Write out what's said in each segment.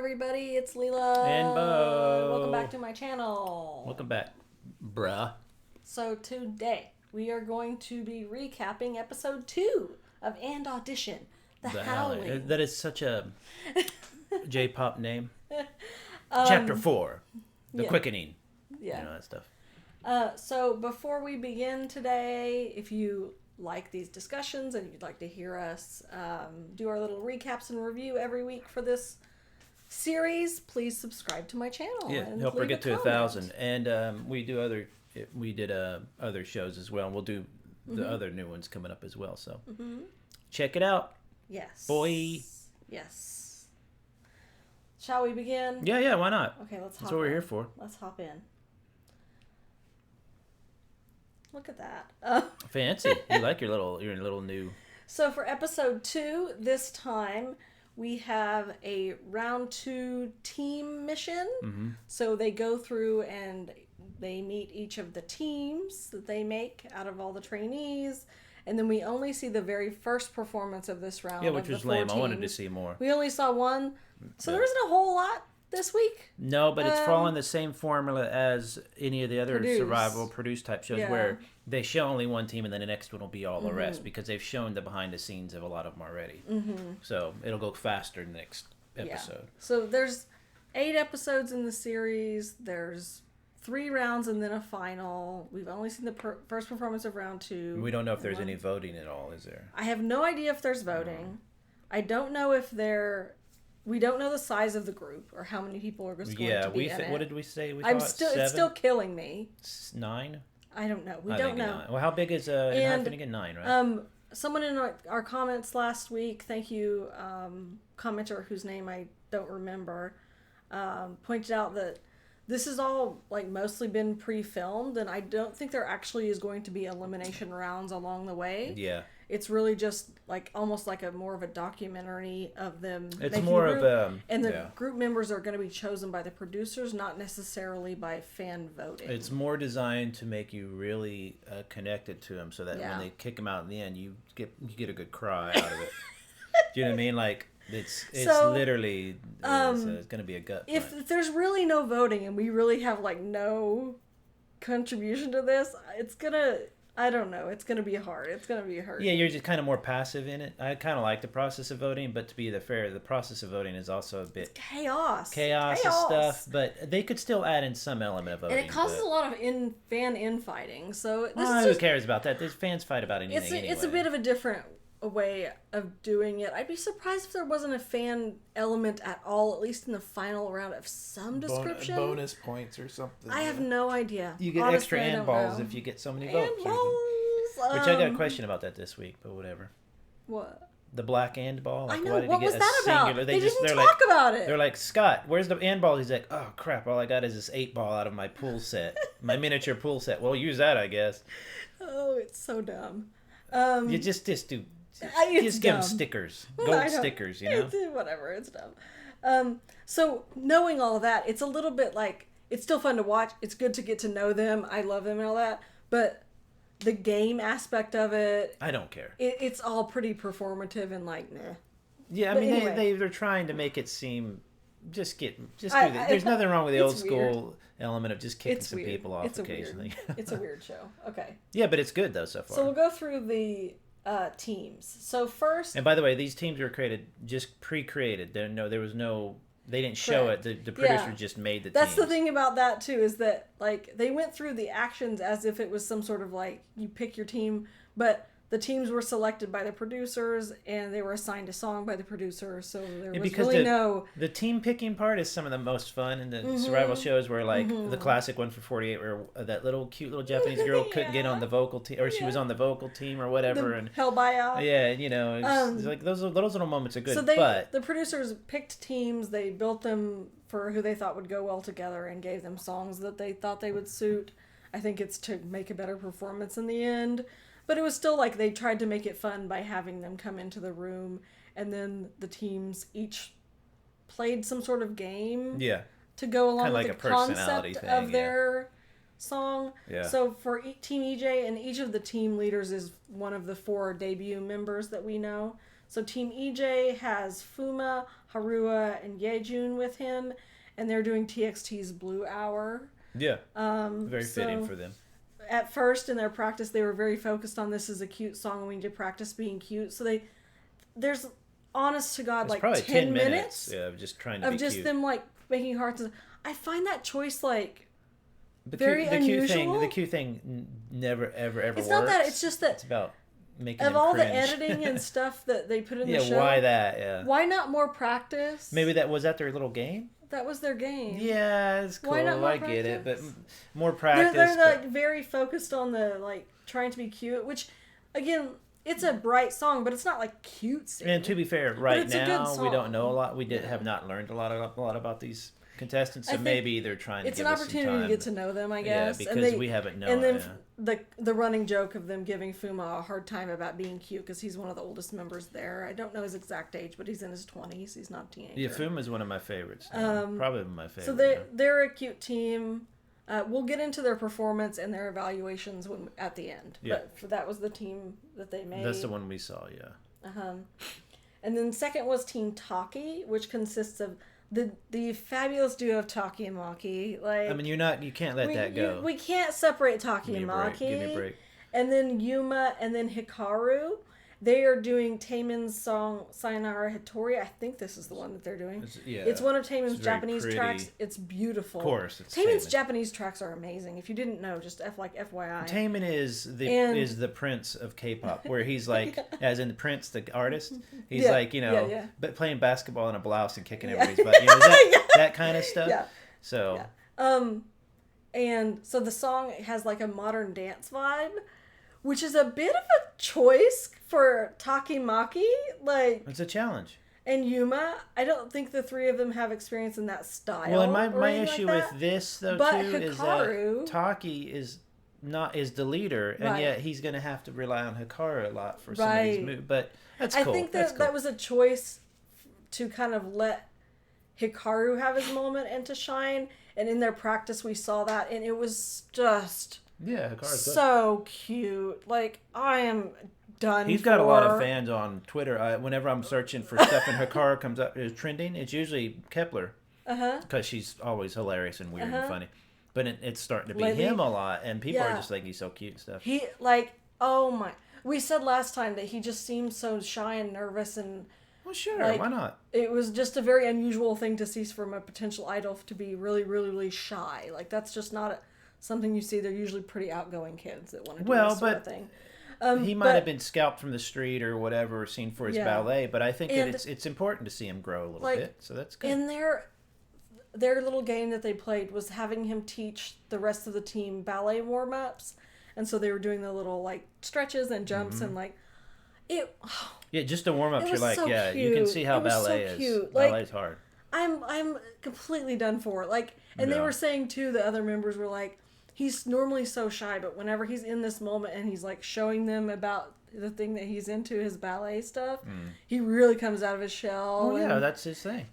everybody, it's Leela. And Beau. Welcome back to my channel. Welcome back, bruh. So today, we are going to be recapping episode 2 of Audition, the Howling. That is such a J-pop name. Chapter 4, The Quickening. Yeah. You know, that stuff. So before we begin today, if you like these discussions and you'd like to hear us do our little recaps and review every week for this series, please subscribe to my channel. Yeah, and help her leave get a to comment. 1,000. And we did other shows as well. And we'll do the other new ones coming up as well. So check it out. Yes. Boy. Yes. Shall we begin? Yeah, why not? Okay, let's hop That's what we're in. here for. Let's hop in. Look at that. Fancy. You like your little new... So for episode 2, this time we have a round 2 team mission. Mm-hmm. So they go through and they meet each of the teams that they make out of all the trainees. And then we only see the very first performance of this round. Yeah, which was lame. I wanted to see more. We only saw one. So there isn't a whole lot this week. No, but it's following the same formula as any of the other survival produced type shows where they show only one team and then the next one will be all the rest because they've shown the behind the scenes of a lot of them already. So it'll go faster next episode. Yeah. So there's 8 episodes in the series. There's 3 rounds and then a final. We've only seen the first performance of round 2. We don't know if there's any voting at all, is there? I have no idea if there's voting. I don't know if we don't know the size of the group or how many people are going to be in it. What did we say? We it's still killing me. 9? I don't know. We don't know. 9. Well, how big is again? 9, right? Someone in our comments last week, thank you, commenter whose name I don't remember, pointed out that this has all mostly been pre-filmed, and I don't think there actually is going to be elimination rounds along the way. Yeah. It's really just almost like more of a documentary of them. It's more of a... And the group members are going to be chosen by the producers, not necessarily by fan voting. It's more designed to make you really connected to them so that when they kick them out in the end, you get a good cry out of it. Do you know what I mean? It's literally it's going to be a gut punch. If there's really no voting and we really have no contribution to this, it's gonna... I don't know. It's going to be hard. It's going to be hard. Yeah, you're just kind of more passive in it. I kind of like the process of voting, but to be fair, the process of voting is also a bit... It's chaos and stuff, but they could still add in some element of voting. And it causes a lot of fan infighting, so... who cares about that? There's fans fight about anything anyway. It's a bit of a different way of doing it. I'd be surprised if there wasn't a fan element at all, at least in the final round of some description. Bonus points or something. I have no idea. You get extra and balls if you get so many votes. Which I got a question about that this week, but whatever. What? The black and ball. I know. What was that about? They didn't they're talk about it. They're like, Scott, where's the and ball? He's like, oh crap! All I got is this 8-ball out of my pool set, my miniature pool set. Well, use that, I guess. Oh, it's so dumb. You just do. It's give dumb. them stickers, gold stickers, you know. Whatever, it's dumb. So knowing all of that, it's a little bit it's still fun to watch. It's good to get to know them. I love them and all that, but the game aspect of it, I don't care. It's all pretty performative and nah. Yeah, I mean anyway. they're trying to make it seem just do that. There's nothing wrong with the old school element of just kicking some people off occasionally. It's a weird show. Okay. Yeah, but it's good though so far. So we'll go through the teams. So first, and by the way, these teams were created just pre-created. There was no. They didn't show it. The producer just made the teams. That's the thing about that too, is that they went through the actions as if it was some sort of you pick your team, but the teams were selected by the producers and they were assigned a song by the producer, so there was really no... The team picking part is some of the most fun in the survival shows where the classic one for 48 where that cute little Japanese girl couldn't get on the vocal team, or she was on the vocal team or whatever. And hell buyout. Yeah, it's those little moments are good. So but the producers picked teams, they built them for who they thought would go well together and gave them songs that they thought they would suit. I think it's to make a better performance in the end. But it was still they tried to make it fun by having them come into the room, and then the teams each played some sort of game to go along with the concept of their song. Yeah. So for Team EJ, and each of the team leaders is one of the 4 debut members that we know. So Team EJ has Fuma, Harua, and Yejun with him, and they're doing TXT's Blue Hour. Yeah. Very fitting for them. At first in their practice, they were very focused on this is a cute song and we need to practice being cute. So there's honest to God, it's like probably 10 minutes of just trying to be just cute. them like making hearts. I find that choice like very unusual. The cute thing never ever it's works. Not that, it's just that it's about making of them all cringe. the editing and stuff that they put in the show. Why that? Yeah. Why not more practice? Maybe that was their little game. That was their game. Yeah, it's cool. Why not more I practice? get it, but more practice. They're like very focused on the like trying to be cute, which again, it's a bright song, but it's not like cutesy. And to be fair, right now we don't know a lot. We have not learned a lot about these contestants, so maybe they're trying to give us some time. It's an opportunity to get to know them, I guess. Yeah, because we haven't known. And then the running joke of them giving Fuma a hard time about being cute because he's one of the oldest members there. I don't know his exact age, but he's in his 20s. He's not a teenager. Yeah, Fuma's one of my favorites. Probably my favorite. So they're a cute team. We'll get into their performance and their evaluations at the end. Yeah. But that was the team that they made. That's the one we saw, yeah. And then second was Team Taki, which consists of the fabulous duo of Taki and Maki. Like, I mean, you can't let that go. We can't separate Taki and Maki. Give me a break. And then Yuma and then Hikaru. They are doing Taemin's song Sayonara Hitori. I think this is the one that they're doing. It's one of Taemin's Japanese tracks. It's beautiful. Of course. Taemin's Japanese tracks are amazing. If you didn't know, just FYI. Taemin is the prince of K-pop, where he's like, as in the Prince, the artist, he's but playing basketball in a blouse and kicking everybody's butt. That kind of stuff. Yeah. So. Yeah. And so the song has like a modern dance vibe, which is a bit of a choice for Taki Maki. Like, it's a challenge. And Yuma, I don't think the three of them have experience in that style. Well, and my issue with this though Hikaru, is that Taki is the leader, and yet he's going to have to rely on Hikaru a lot for some of these moves. But that's cool. I think that was a choice to kind of let Hikaru have his moment and to shine. And in their practice, we saw that, and it was just so cute. Like, I am done. He's got a lot of fans on Twitter. Whenever I'm searching for stuff and Hikaru comes up is trending, it's usually Kepler. Because she's always hilarious and weird and funny. But it's starting to be him a lot, and people are just like, he's so cute and stuff. He, like, oh my. We said last time that he just seemed so shy and nervous and... Well, sure, why not? It was just a very unusual thing to see from a potential idol to be really, really, really shy. Like, that's just not something you see. They're usually pretty outgoing kids that want to do this sort of thing. He might have been scalped from the street or whatever, seen for his ballet, but I think that it's important to see him grow a little bit, so that's good. And their little game that they played was having him teach the rest of the team ballet warm-ups, and so they were doing the little, like, stretches and jumps and, like, just the warm-ups, you're like, so cute. You can see how ballet so is. Ballet's hard. I'm completely done for. Like, and they were saying, too, the other members were like, he's normally so shy, but whenever he's in this moment and he's, like, showing them about the thing that he's into, his ballet stuff, he really comes out of his shell. Oh, yeah, that's his thing.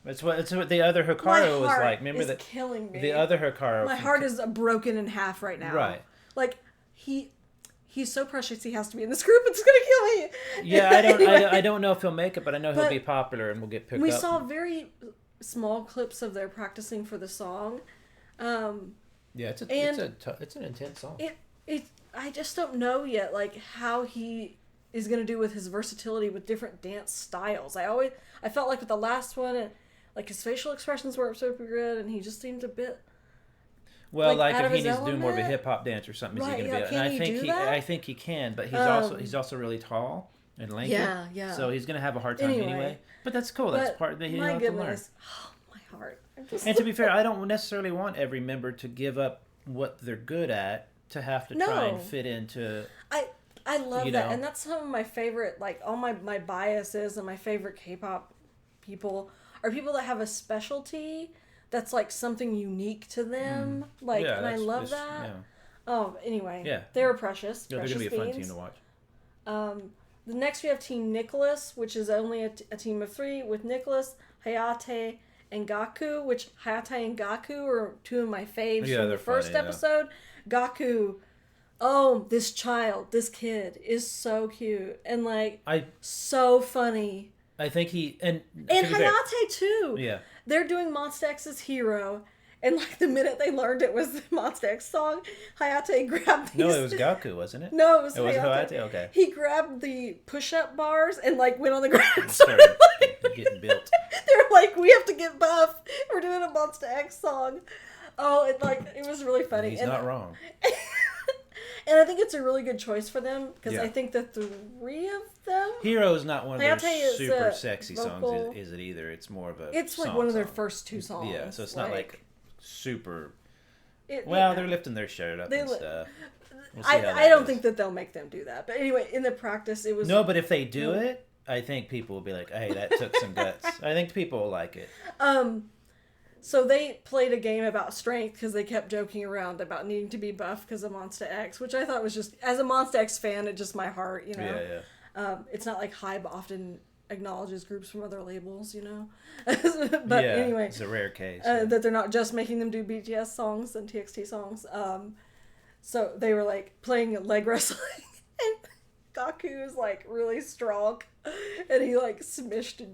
It's what the other Hikaru was like. Remember that? Killing me. The other Hikaru. My heart is broken in half right now. Right. Like, he's so precious. He has to be in this group. It's gonna kill me. Yeah, I don't know if he'll make it, but I know he'll be popular and we'll get picked up. We saw very small clips of their practicing for the song. It's an intense song. I just don't know yet, like, how he is gonna do with his versatility with different dance styles. I felt like with the last one, and like his facial expressions weren't super good, and he just seemed a bit. Well, like if he needs to do more of a hip hop dance or something, is he gonna be? And I think he can, but he's also really tall and lanky. Yeah. So he's gonna have a hard time anyway. But that's cool. That's part that you have to learn. Oh, my heart. And to be fair, I don't necessarily want every member to give up what they're good at to have to try and fit into. I love that, and that's some of my favorite, like, all my biases and my favorite K-pop people are people that have a specialty that's, like, something unique to them. Like, and I love that. Yeah. Oh, anyway. They were precious. Yeah, they're going to be a fun team to watch. The next we have Team Nicholas, which is only a team of 3 with Nicholas, Hayate, and Gaku, which Hayate and Gaku are two of my faves from the first episode. Gaku, Oh, this kid is so cute and like so funny. I think and Hayate too. Yeah, they're doing Monsta X's Hero, and like the minute they learned it was the Monsta X song, Hayate grabbed these. No, it was Gaku, wasn't it? No, it was Hayate. Okay. He grabbed the push-up bars and like went on the ground and started getting built. They're like, we have to get buff. We're doing a Monsta X song. Oh, it was really funny. He's not wrong. And I think it's a really good choice for them because I think the three of them. Hero is not one of their super sexy vocal songs, is it either? It's more of a. It's like one of their first two songs. Yeah, so it's not like super. They're lifting their shirt up and stuff. We'll I don't think that they'll make them do that, but anyway, in the practice, it was. No, but if they do it, I think people will be like, "Hey, that took some guts." I think people will like it. So they played a game about strength because they kept joking around about needing to be buff because of Monsta X, which I thought was just, as a Monsta X fan, it just my heart, you know. Yeah. It's not like Hybe often acknowledges groups from other labels, you know. But anyway, it's a rare case that they're not just making them do BTS songs and TXT songs. So they were like playing leg wrestling, and Gaku is like really strong, and he like smished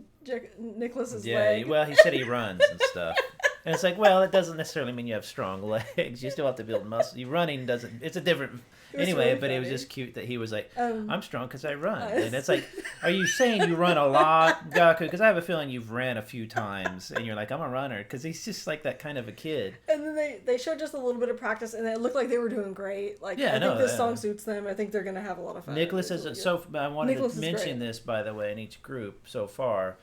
Nicholas's leg. Yeah, well, he said he runs and stuff. And it's like, well, it doesn't necessarily mean you have strong legs. You still have to build muscle. Running doesn't. It's a different. Anyway, really but it was just cute that he was like, I'm strong because I run. And it's like, are you saying you run a lot, Gaku? Because I have a feeling you've ran a few times. And you're like, I'm a runner. Because he's just like that kind of a kid. And then they showed just a little bit of practice. And it looked like they were doing great. Like, I think this song suits them. I think they're going to have a lot of fun. Nicholas is, I wanted to mention this, by the way, in each group so far.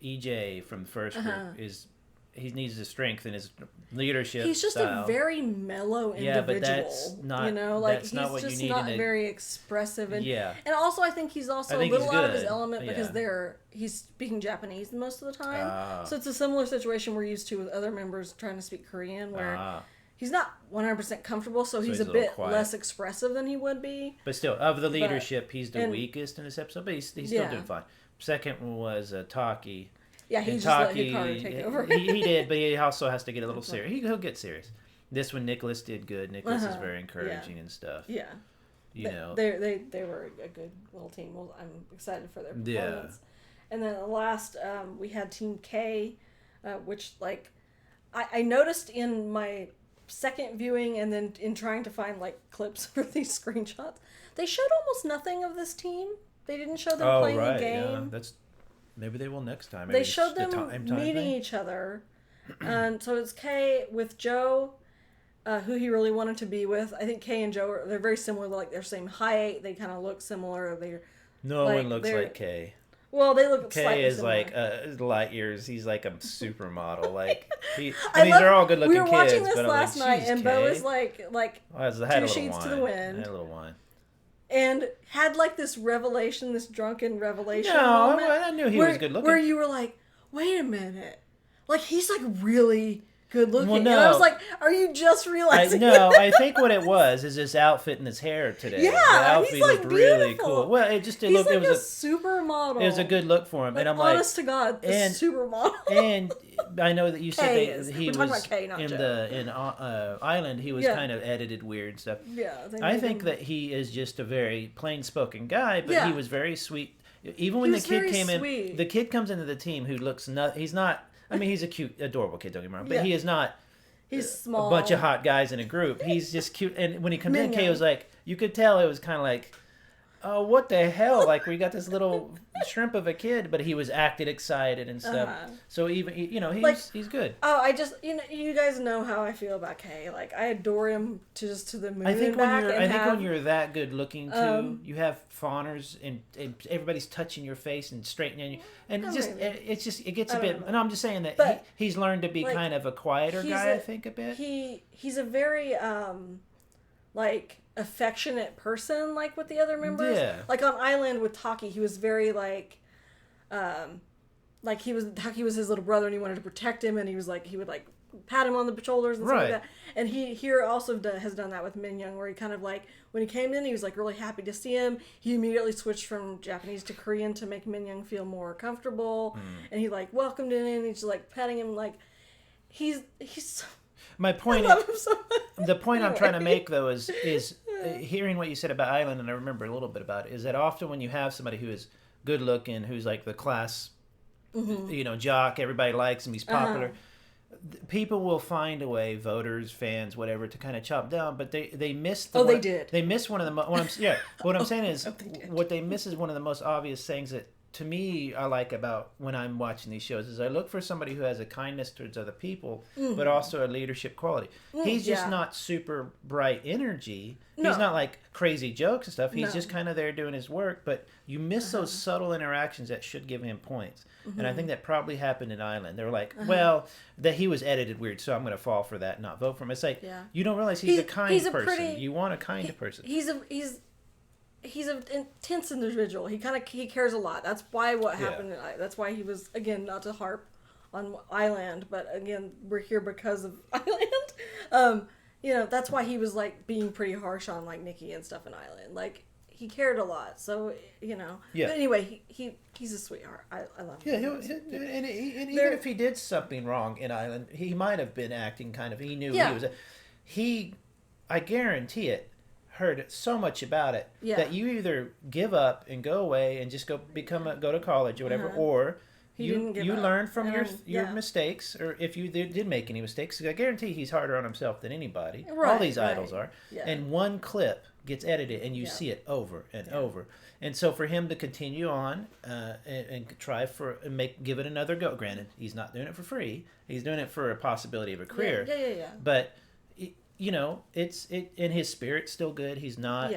EJ from the first group he needs to strengthen his leadership. He's just style. a very mellow individual. Yeah, but that's not, you know, like that's he's not what just you need not very expressive, and and also I think he's also a little out of his element because he's speaking Japanese most of the time. So it's a similar situation we're used to with other members trying to speak Korean, where he's not 100% comfortable, so he's a bit less expressive than he would be. But still, of the leadership, he's the weakest in this episode, but he's still doing fine. Second one was Taki. Yeah, he just let Hikaru take over. he did, but he also has to get a little serious. He'll get serious. This one, Nicholas did good. Nicholas is very encouraging and stuff. Yeah. You know. They were a good little team. Well, I'm excited for their performance. Yeah. And then the last, we had Team K, which, like, I noticed in my second viewing and then in trying to find, like, clips for these screenshots, they showed almost nothing of this team. They didn't show them playing the game. Yeah. Maybe they will next time. Maybe they showed them meeting each other. And so it's Kay with Joe, who he really wanted to be with. I think Kay and Joe they're very similar. Like they're same height. They kind of look similar. No one looks like Kay. Well, they look Kay slightly is similar. Like light years. He's like a supermodel. Like these are all good looking kids. We were watching this but last night, and Beau is like two sheets to the wind. I had a little wine. And had like this revelation, this drunken revelation moment. No, I knew he was good looking. Where you were like, wait a minute. Like, he's like really good looking. Well, no. And I was like, are you just realizing I think what it was is his outfit and his hair today. Yeah, the outfit he's like looked beautiful. really cool. Well, it he's like it was a supermodel. It was a good look for him. Like, and I'm honest to God, a supermodel. And I know that you said that he was Kay, in Island. He was kind of edited weird and stuff. Yeah, I think that he is just a very plain spoken guy, but he was very sweet. Even when the kid came in, the kid comes into the team who looks he's not. I mean, he's a cute, adorable kid. Don't get me wrong, but he is not. He's small. A bunch of hot guys in a group. He's just cute. And when he comes in, Kay was like, you could tell it was kind of like, oh, what the hell? Like, we got this little shrimp of a kid, but he was acted excited and stuff. So even, he's good. Oh, you guys know how I feel about Kay. Like, I adore him to the moon. I think when you're that good looking too, you have fawners and everybody's touching your face and straightening you, and it gets a bit. And I'm just saying that he's learned to be kind of a quieter guy. I think a bit. He's a very affectionate person, like with the other members. Yeah. Like on Island with Taki, he was very Taki was his little brother and he wanted to protect him, and he would pat him on the shoulders and stuff like that. And he here also has done that with Minyoung, where he kind of when he came in, he was really happy to see him. He immediately switched from Japanese to Korean to make Minyoung feel more comfortable, and he welcomed him in. And he's patting him he's My point I love him so much. The point Anyway. I'm trying to make, though, is hearing what you said about Island, and I remember a little bit about it, is that often when you have somebody who is good looking, who's like the class, jock, everybody likes him, he's popular, people will find a way, voters, fans, whatever, to kind of chop down, but they miss they did. They miss one of the what I'm saying is what they miss is one of the most obvious things that to me I like about when I'm watching these shows is I look for somebody who has a kindness towards other people, but also a leadership quality. He's just not super bright energy. No. He's not like crazy jokes and stuff. He's just kind of there doing his work, but you miss those subtle interactions that should give him points. And I think that probably happened in Island. They were like, well, that he was edited weird, so I'm going to fall for that and not vote for him. It's like, you don't realize he's a kind person. You want a kind person. He's an intense individual. He cares a lot. That's why what happened. That's why he was, again, not to harp on Island, but again, we're here because of Island. That's why he was like being pretty harsh on like Nikki and stuff in Island. Like he cared a lot. So Yeah. But anyway, he's a sweetheart. I love him. And even if he did something wrong in Island, he might have been acting kind of. He knew he was. I guarantee it. Heard so much about it that you either give up and go away and just go to college or whatever, or you learn from your mistakes, or if you did make any mistakes, I guarantee he's harder on himself than anybody. All these idols are. And one clip gets edited and you see it over and over. And so for him to continue on and try give it another go. Granted, he's not doing it for free. He's doing it for a possibility of a career. But it's in his spirit's still good. He's not.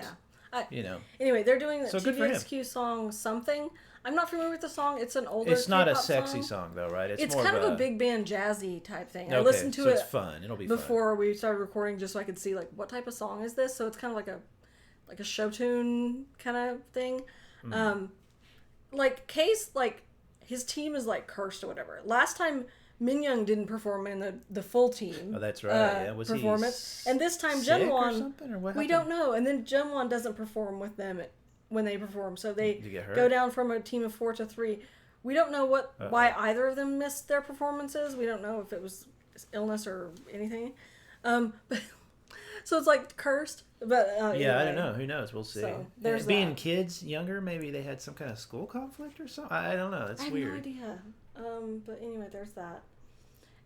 Anyway, they're doing the TVXQ song "Something." I'm not familiar with the song. It's an older. It's not a sexy song though, right? It's more kind of a big band jazzy type thing. Okay, I listened to it. It's fun. It'll be before we started recording, just so I could see like what type of song is this. So it's kind of like a show tune kind of thing. Like Case, like his team is like cursed or whatever. Last time Minyoung didn't perform in the full team. Oh, that's right. Was performance. And this time sick Jungwon, we don't know. And then Jungwon doesn't perform with them when they perform, so they go down from a team of 4 to 3. We don't know why either of them missed their performances. We don't know if it was illness or anything. But so it's like cursed. But anyway. I don't know. Who knows? We'll see. So there's being kids younger, maybe they had some kind of school conflict or something. I don't know. That's weird. I have no idea. But anyway, there's that.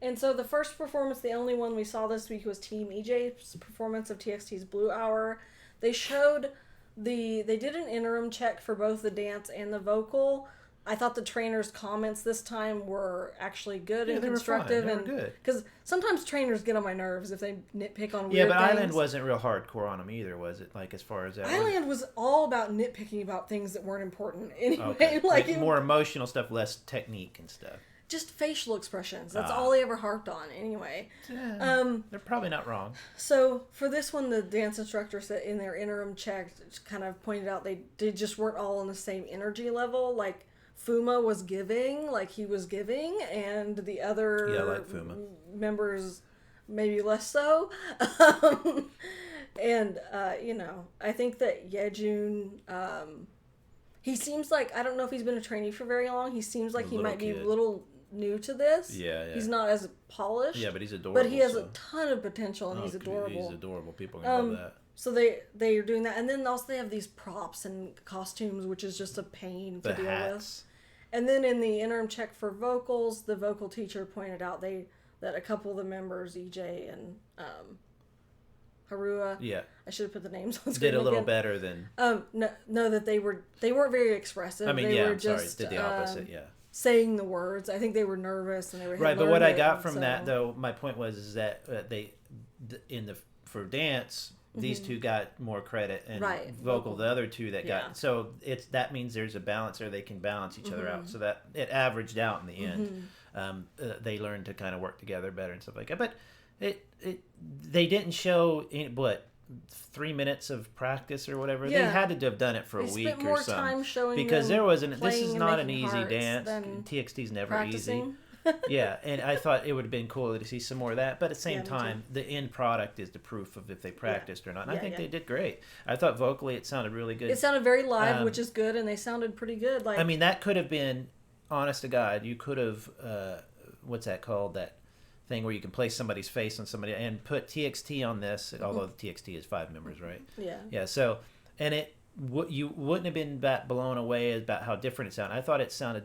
And so the first performance, the only one we saw this week, was Team EJ's performance of TXT's Blue Hour. They showed they did an interim check for both the dance and the vocal. I thought the trainers' comments this time were actually good and constructive. They were good. Because sometimes trainers get on my nerves if they nitpick on weird things. Yeah, but Island wasn't real hardcore on them either, was it? Like, as far as that Island was all about nitpicking about things that weren't important anyway. Okay. like more emotional stuff, less technique and stuff. Just facial expressions. That's all they ever harped on anyway. They're probably not wrong. So for this one, the dance instructor said in their interim check kind of pointed out they just weren't all on the same energy level. Like Fuma was giving, and the other members maybe less so. And I think that Yejun, he seems like, I don't know if he's been a trainee for very long. He seems like he might be a little new to this. Yeah. He's not as polished. Yeah, but he's adorable. But he has a ton of potential, and he's adorable. He's adorable. People are going to love that. So they are doing that. And then also they have these props and costumes, which is just a pain to deal with. And then in the interim check for vocals, the vocal teacher pointed out that a couple of the members, EJ and Harua. Yeah. I should have put the names on screen. Did a little better than. No, that they weren't very expressive. I mean, they were I'm sorry. Did the opposite, saying the words. I think they were nervous and they were. Right, but what I got from that though, my point was that for dance, these two got more credit, and vocal the other two that got. So that means there's a balance, or they can balance each other out, so that it averaged out in the end. They learned to kind of work together better and stuff like that, but. They didn't show 3 minutes of practice or whatever. Yeah. They had to have done it for a week or something. Time showing because there wasn't. This is not an easy dance. TXT's never practicing. Easy. Yeah, and I thought it would have been cool to see some more of that. But at the same time, the end product is the proof of if they practiced or not. And I think they did great. I thought vocally it sounded really good. It sounded very live, which is good, and they sounded pretty good. Like, I mean, that could have been, honest to God, you could have. What's that called? thing where you can place somebody's face on somebody and put TXT on this, although the TXT is 5 members, right? Yeah. Yeah. So, and you wouldn't have been that blown away about how different it sounded. I thought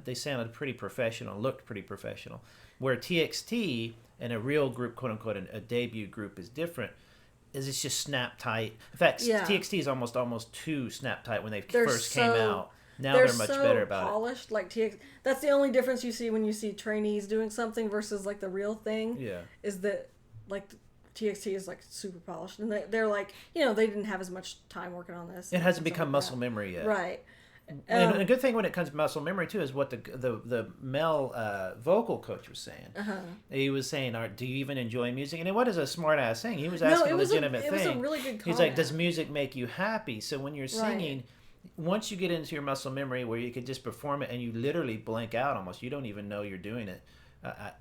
they sounded pretty professional, looked pretty professional. Where TXT and a real group, quote unquote, a debut group is different. Is it's just snap tight. In fact, TXT is almost too snap tight when they first came out. Now they're much better about polished, like TXT. That's the only difference you see when you see trainees doing something versus like the real thing. Yeah. Is that like TXT is like super polished, and they're like, you know, they didn't have as much time working on this. It hasn't become muscle memory yet. Right. And a good thing when it comes to muscle memory too is what the male vocal coach was saying. He was saying, "Do you even enjoy music?" And it was a smart ass thing. He was asking a legitimate thing. It was a really good comment. He's like, "Does music make you happy?" So when you're singing, once you get into your muscle memory where you could just perform it and you literally blank out almost, you don't even know you're doing it.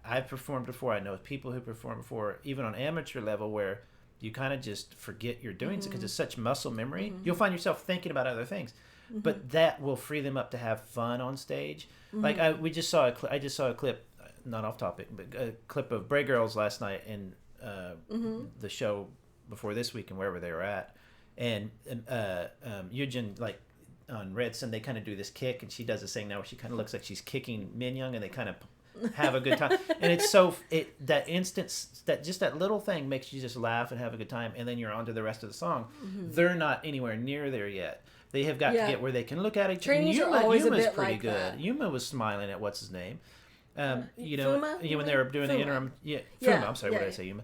I've performed before. I know people who perform before, even on amateur level, where you kind of just forget you're doing it because it's such muscle memory. You'll find yourself thinking about other things. But that will free them up to have fun on stage. Like I just saw a clip, not off topic, but a clip of Bray Girls last night in the show before this week and wherever they were at, and Eugen, like on Red Sun, they kind of do this kick, and she does this thing now where she kind of looks like she's kicking Min Young, and they kind of have a good time. And it's that instance, that little thing makes you just laugh and have a good time, and then you're on to the rest of the song. They're not anywhere near there yet. They have got to get where they can look at each other. Yuma's pretty good. That. Yuma was smiling at what's his name. You know, Fuma? When they were doing the interim. Fuma. I'm sorry, what did I say? Yuma.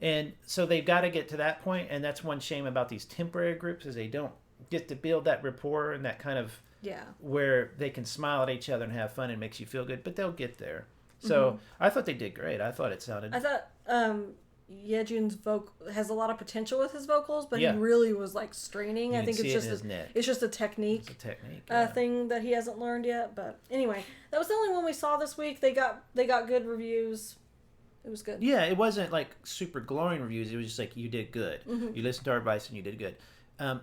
And so they've got to get to that point, and that's one shame about these temporary groups is they don't get to build that rapport and that kind of where they can smile at each other and have fun and makes you feel good. But they'll get there. So I thought they did great. I thought it sounded. I thought Yejun's vocal has a lot of potential with his vocals, but he really was like straining. I think it's just a technique. It's a technique thing that he hasn't learned yet. But anyway, that was the only one we saw this week. They got good reviews. It was good. Yeah, it wasn't like super glowing reviews. It was just like you did good. You listened to our advice and you did good.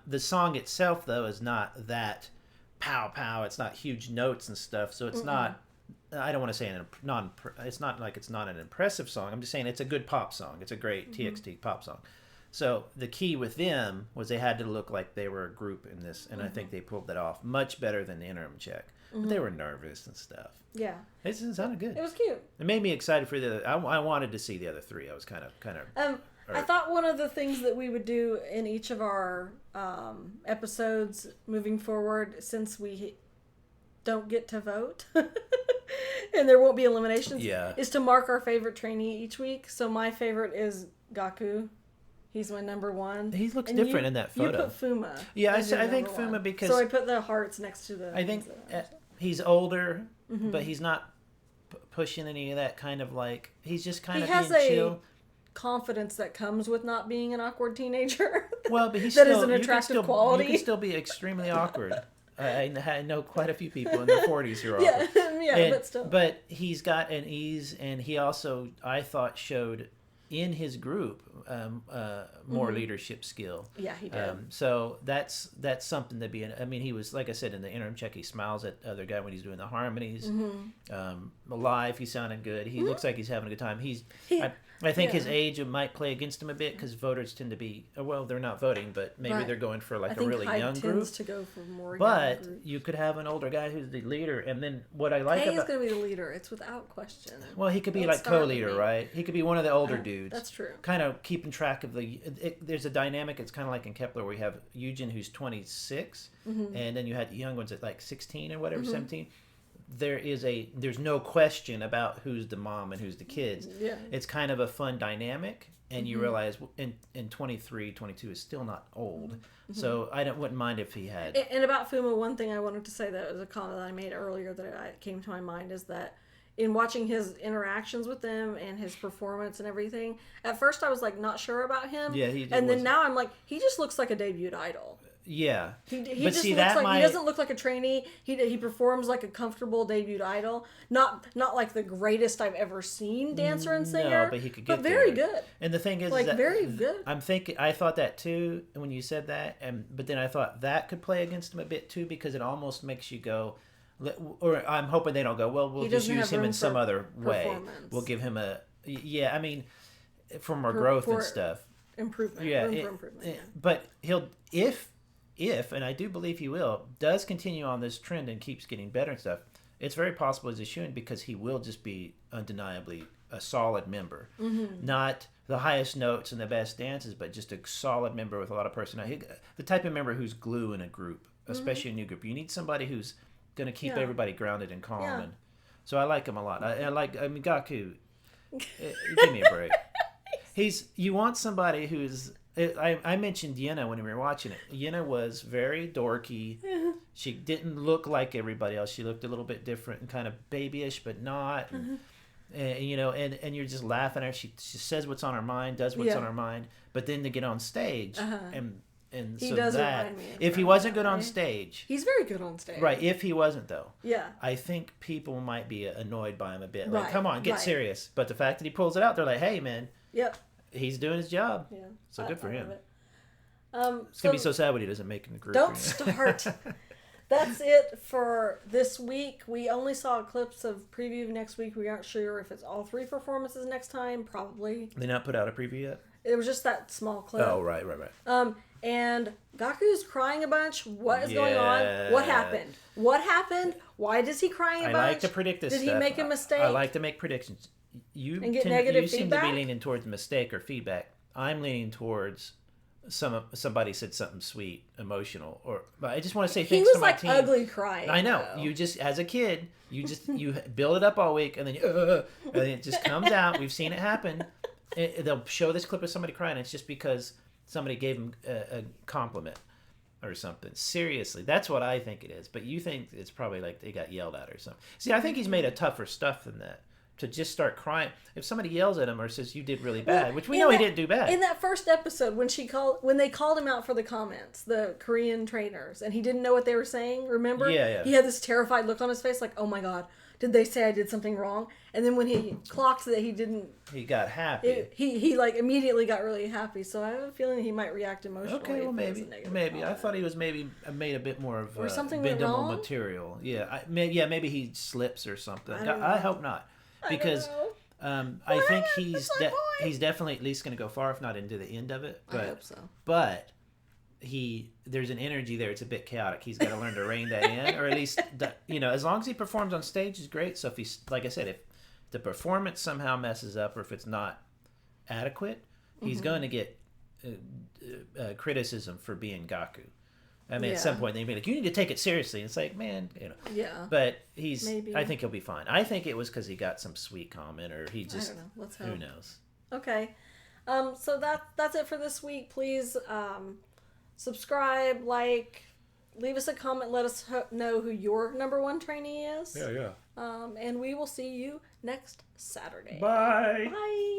The song itself though is not that pow pow. It's not huge notes and stuff. So it's not. I don't want to say it's not like it's not an impressive song. I'm just saying it's a good pop song. It's a great TXT pop song. So the key with them was they had to look like they were a group in this, and I think they pulled that off much better than the interim check. But they were nervous and stuff. Yeah. It sounded good. It was cute. It made me excited for the other. I wanted to see the other three. I was kind of. I thought one of the things that we would do in each of our episodes moving forward, since we don't get to vote and there won't be eliminations, is to mark our favorite trainee each week. So my favorite is Gaku. He's my number one. He looks different in that photo. You put Fuma. Yeah, I think Fuma because... So I put the hearts next to the... I think he's older, but he's not pushing any of that kind of like... He's just kind of being chill. He has a confidence that comes with not being an awkward teenager. Well, but he's that still... is an attractive quality. You can still be extremely awkward. I know quite a few people in their 40s who are awkward. But still. But he's got an ease, and he also, I thought, showed in his group more leadership skill. Yeah, he did. So that's something to be in. I mean, he was, like I said, in the interim check, he smiles at the other guy when he's doing the harmonies. Live, he sounded good. He looks like he's having a good time. I think his age might play against him a bit because voters tend to be, well, they're not voting, but maybe they're going for like a really young group. To go for more but young you could have an older guy who's the leader, and then what I like about... He's going to be the leader. It's without question. Well, he could be like co-leader, right? He could be one of the older dudes. That's true. Kind of keeping track of there's a dynamic. It's kind of like in Kepler where you have Eugen who's 26, and then you had the young ones at like 16 or whatever, 17. There's no question about who's the mom and who's the kids. Yeah. It's kind of a fun dynamic, and you realize in 23, 22 is still not old. So I wouldn't mind if he had. And about Fuma, one thing I wanted to say that was a comment that I made earlier that came to my mind is that in watching his interactions with them and his performance and everything, at first I was like not sure about him. Yeah, then now I'm like, he just looks like a debuted idol. Yeah, he just looks like he doesn't look like a trainee. He performs like a comfortable debut idol. Not like the greatest I've ever seen dancer and singer. No, but he could get very there. Good. And the thing is, like that very good. I thought that too when you said that, but then I thought that could play against him a bit too because it almost makes you go. Or I'm hoping they don't go. Well, we'll just use him in some other way. We'll give him Yeah, I mean, for more growth and stuff. Improvement. Yeah, Room for improvement. Yeah. But he'll, if, and I do believe he will, does continue on this trend and keeps getting better and stuff, it's very possible as a shoo-in because he will just be undeniably a solid member. Not the highest notes and the best dances, but just a solid member with a lot of personality. The type of member who's glue in a group, especially a new group. You need somebody who's going to keep everybody grounded and calm. Yeah. And so I like him a lot. I mean, Gaku, give me a break. You want somebody who's, I mentioned Yenna when we were watching it. Yenna was very dorky. She didn't look like everybody else. She looked a little bit different and kind of babyish, but not. And you know, and you're just laughing at her. She says what's on her mind, does what's on her mind. But then to get on stage, and he so does that, remind me of if he wasn't good on stage. He's very good on stage. Right, if he wasn't, though. Yeah. I think people might be annoyed by him a bit. Right, Like, come on, get serious. But the fact that he pulls it out, they're like, hey, man. Yep. He's doing his job. Yeah. So good for him. It's going to be so sad when he doesn't make it in the group. Don't start. That's it for this week. We only saw clips of preview next week. We aren't sure if it's all 3 performances next time. Probably. They not put out a preview yet? It was just that small clip. Oh, right. And Gaku's crying a bunch. What is going on? What happened? What happened? Why is he crying a bunch? I like to predict this Did stuff. he make a mistake? I like to make predictions. You and get negative you seem feedback? to be leaning towards mistake or feedback. I'm leaning towards somebody said something sweet, emotional, but I just want to say thanks to my team. He was like ugly crying. I know. Though. You just, as a kid, you build it up all week, and then and then it just comes out. We've seen it happen. They'll show this clip of somebody crying. And it's just because somebody gave him a compliment or something. Seriously, that's what I think it is. But you think it's probably like they got yelled at or something. See, I think he's made a tougher stuff than that. To just start crying. If somebody yells at him or says you did really bad, which we know he didn't do bad. In that first episode, when they called him out for the comments, the Korean trainers, and he didn't know what they were saying, remember? Yeah. He had this terrified look on his face like, oh my God, did they say I did something wrong? And then when he clocked that he didn't... He got happy. He like immediately got really happy, so I have a feeling he might react emotionally. Okay, well maybe. I thought he was maybe made a bit more of bendable material. Yeah, maybe he slips or something. I hope not. Because I think he's definitely at least going to go far, if not into the end of it. But, I hope so. But there's an energy there. It's a bit chaotic. He's got to learn to rein that in, or at least as long as he performs on stage is great. So if he's, like I said, if the performance somehow messes up or if it's not adequate, he's going to get criticism for being Gaku. I mean, at some point they'd be like, "You need to take it seriously." And it's like, man, Yeah. But I think he'll be fine. I think it was because he got some sweet comment, or he just. I don't know. Let's hope. Who knows? Okay, so that's it for this week. Please subscribe, leave us a comment. Let us know who your number 1 trainee is. Yeah. And we will see you next Saturday. Bye. Bye.